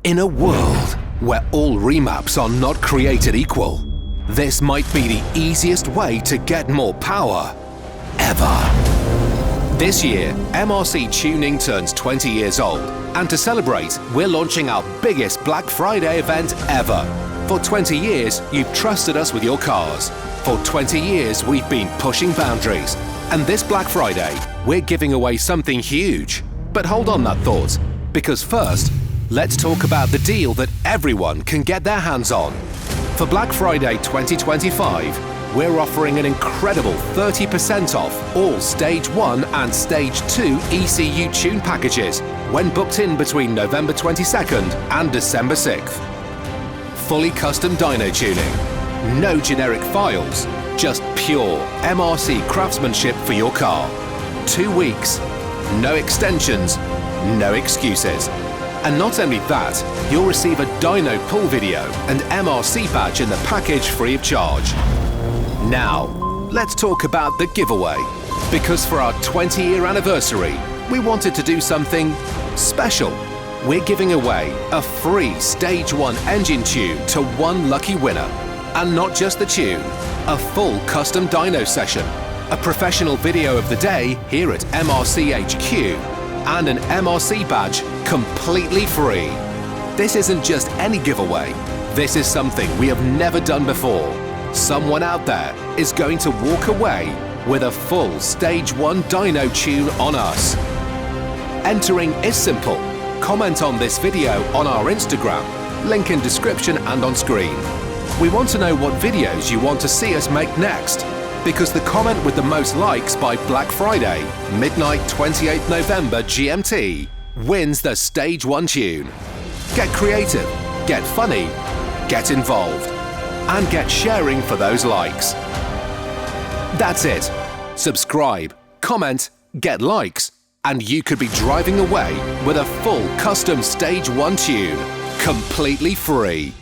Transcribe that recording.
In a world where all remaps are not created equal, this might be the easiest way to get more power ever. This year, MRC Tuning turns 20 years old, and to celebrate, we're launching our biggest Black Friday event ever. For 20 years, you've trusted us with your cars. For 20 years, we've been pushing boundaries. And this Black Friday, we're giving away something huge. But hold on that thought, because first, let's talk about the deal that everyone can get their hands on. For Black Friday 2025, we're offering an incredible 30% off all Stage 1 and Stage 2 ECU tune packages when booked in between November 22nd and December 6th. Fully custom dyno tuning, no generic files, just pure MRC craftsmanship for your car. 2 weeks, no extensions, no excuses. And not only that, you'll receive a dyno pull video and MRC badge in the package free of charge. Now, let's talk about the giveaway. Because for our 20-year anniversary, we wanted to do something special. We're giving away a free Stage 1 engine tune to one lucky winner. And not just the tune, a full custom dyno session, a professional video of the day here at MRC HQ, and an MRC badge completely free. This isn't just any giveaway. This is something we have never done before. Someone out there is going to walk away with a full Stage 1 dyno tune on us. Entering is simple. Comment on this video on our Instagram, link in description and on screen. We want to know what videos you want to see us make next, because the comment with the most likes by Black Friday, midnight 28th November GMT, wins the Stage 1 tune. Get creative, get funny, get involved, and get sharing for those likes. That's it. Subscribe, comment, get likes, and you could be driving away with a full custom Stage 1 tune, completely free.